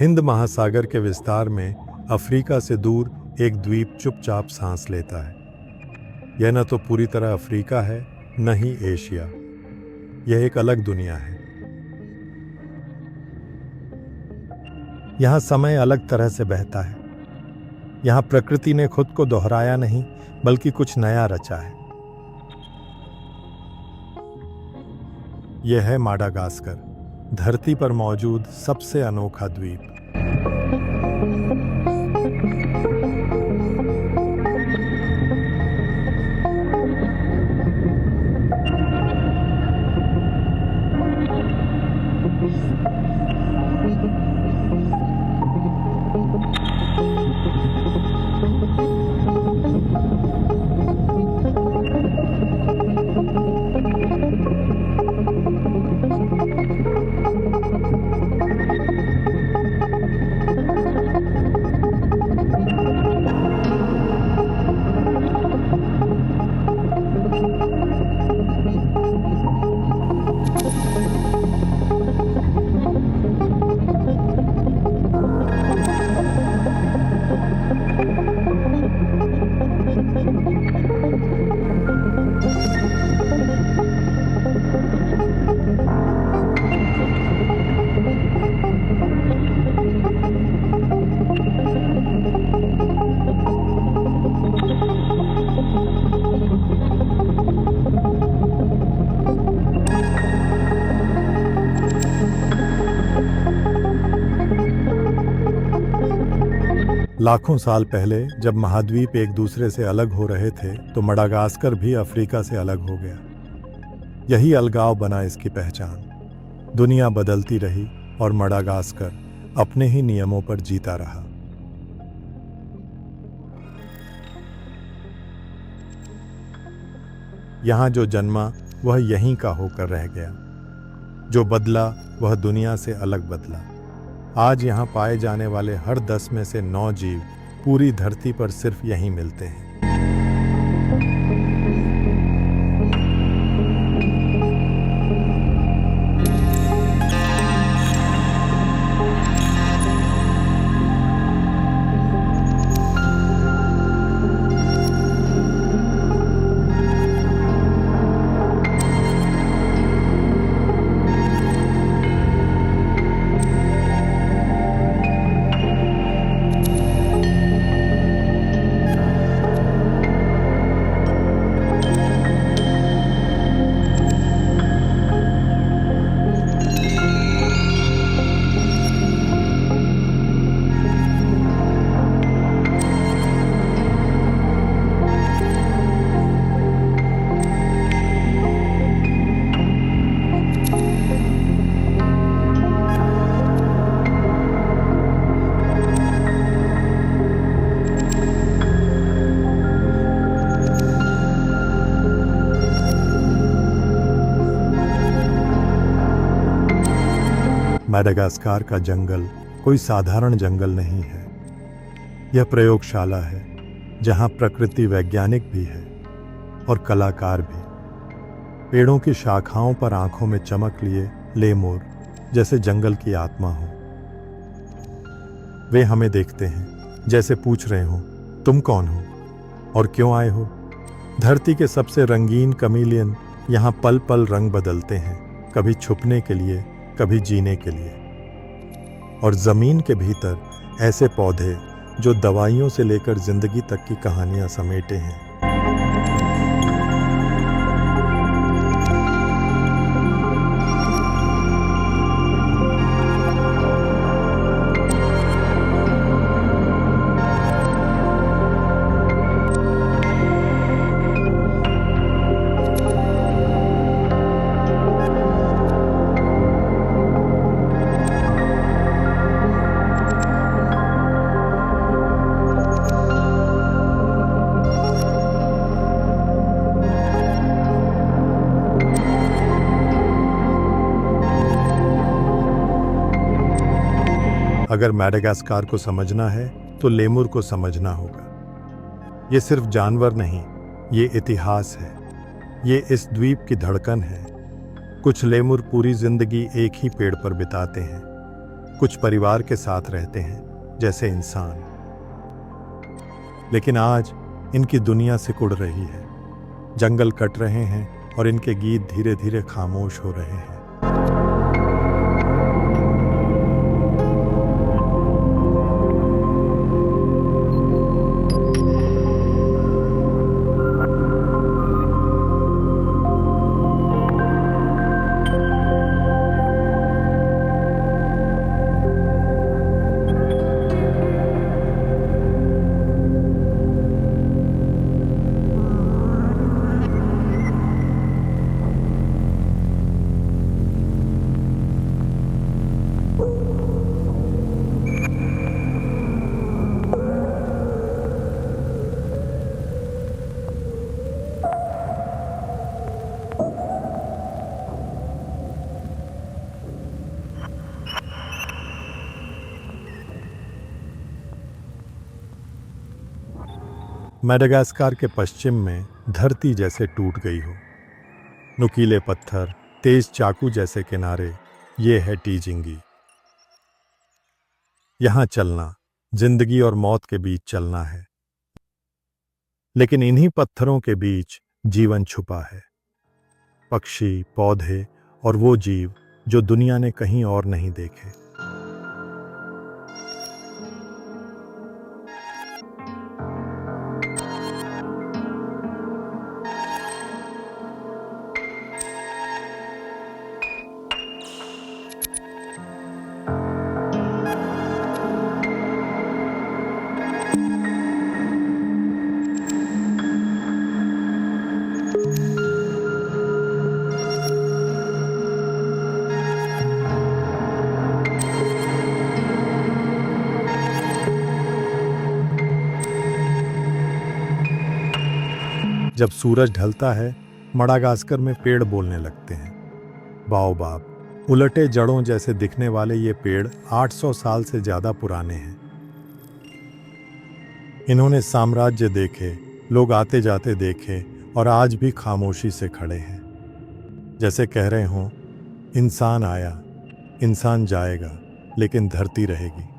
हिंद महासागर के विस्तार में अफ्रीका से दूर एक द्वीप चुपचाप सांस लेता है। यह न तो पूरी तरह अफ्रीका है, न ही एशिया। यह एक अलग दुनिया है। यहाँ समय अलग तरह से बहता है। यहाँ प्रकृति ने खुद को दोहराया नहीं, बल्कि कुछ नया रचा है। यह है माडागास्कर, धरती पर मौजूद सबसे अनोखा द्वीप। लाखों साल पहले जब महाद्वीप एक दूसरे से अलग हो रहे थे, तो मडागास्कर भी अफ्रीका से अलग हो गया। यही अलगाव बना इसकी पहचान। दुनिया बदलती रही और मडागास्कर अपने ही नियमों पर जीता रहा। यहाँ जो जन्मा वह यहीं का होकर रह गया। जो बदला वह दुनिया से अलग बदला। आज यहाँ पाए जाने वाले हर 10 में से 9 जीव पूरी धरती पर सिर्फ यहीं मिलते हैं। मैडागास्कर का जंगल कोई साधारण जंगल नहीं है। यह प्रयोगशाला है, जहां प्रकृति वैज्ञानिक भी है और कलाकार भी। पेड़ों की शाखाओं पर आंखों में चमक लिए लेमुर जैसे जंगल की आत्मा हो। वे हमें देखते हैं, जैसे पूछ रहे हो, तुम कौन हो और क्यों आए हो। धरती के सबसे रंगीन कमीलियन यहाँ पल पल रंग बदलते हैं, कभी छुपने के लिए, कभी जीने के लिए। और जमीन के भीतर ऐसे पौधे जो दवाइयों से लेकर जिंदगी तक की कहानियां समेटे हैं। अगर मैडागास्कर को समझना है तो लेमुर को समझना होगा। ये सिर्फ जानवर नहीं, ये इतिहास है। ये इस द्वीप की धड़कन है। कुछ लेमुर पूरी जिंदगी एक ही पेड़ पर बिताते हैं, कुछ परिवार के साथ रहते हैं जैसे इंसान। लेकिन आज इनकी दुनिया सिकुड़ रही है। जंगल कट रहे हैं और इनके गीत धीरे धीरे खामोश हो रहे हैं। मेडागास्कार के पश्चिम में धरती जैसे टूट गई हो। नुकीले पत्थर, तेज चाकू जैसे किनारे, ये है टीजिंगी। यहां चलना जिंदगी और मौत के बीच चलना है। लेकिन इन्हीं पत्थरों के बीच जीवन छुपा है। पक्षी, पौधे और वो जीव जो दुनिया ने कहीं और नहीं देखे। जब सूरज ढलता है, मडागास्कर में पेड़ बोलने लगते हैं। बाओबाब, उलटे जड़ों जैसे दिखने वाले ये पेड़ 800 साल से ज्यादा पुराने हैं। इन्होंने साम्राज्य देखे, लोग आते जाते देखे और आज भी खामोशी से खड़े हैं। जैसे कह रहे हों, इंसान आया, इंसान जाएगा, लेकिन धरती रहेगी।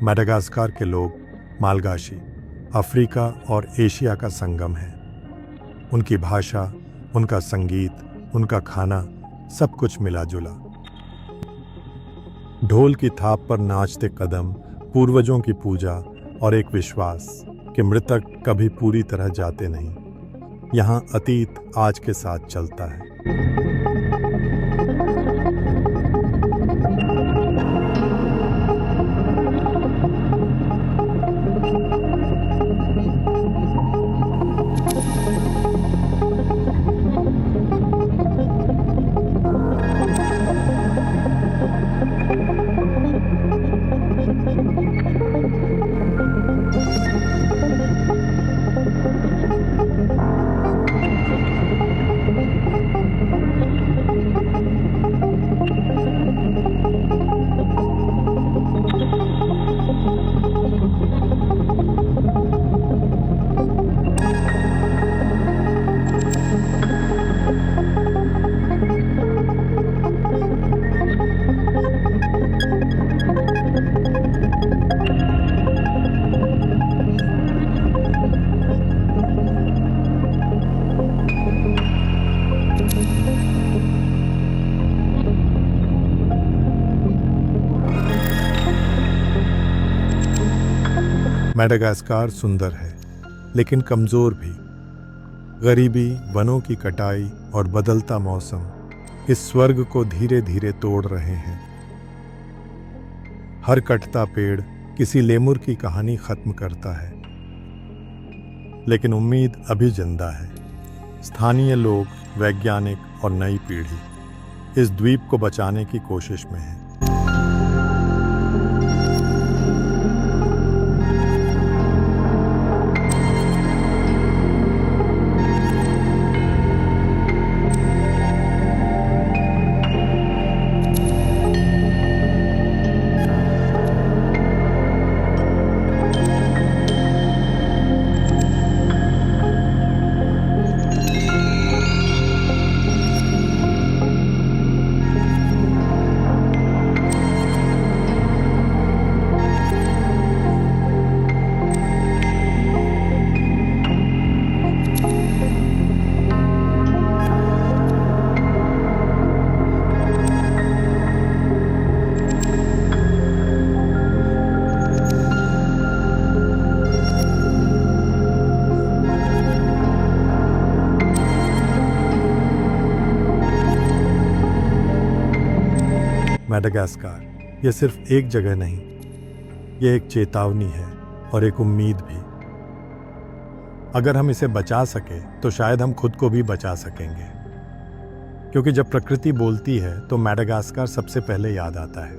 मेडागास्कार के लोग मालगाशी अफ्रीका और एशिया का संगम है। उनकी भाषा, उनका संगीत, उनका खाना, सब कुछ मिला जुला। ढोल की थाप पर नाचते कदम, पूर्वजों की पूजा और एक विश्वास कि मृतक कभी पूरी तरह जाते नहीं। यहाँ अतीत आज के साथ चलता है। मेडागास्कार सुंदर है, लेकिन कमजोर भी। गरीबी, वनों की कटाई और बदलता मौसम इस स्वर्ग को धीरे धीरे तोड़ रहे हैं। हर कटता पेड़ किसी लेमुर की कहानी खत्म करता है, लेकिन उम्मीद अभी जिंदा है। स्थानीय लोग, वैज्ञानिक और नई पीढ़ी इस द्वीप को बचाने की कोशिश में है। मैडागास्कार यह सिर्फ एक जगह नहीं, यह एक चेतावनी है और एक उम्मीद भी। अगर हम इसे बचा सके तो शायद हम खुद को भी बचा सकेंगे, क्योंकि जब प्रकृति बोलती है तो मैडागास्कार सबसे पहले याद आता है।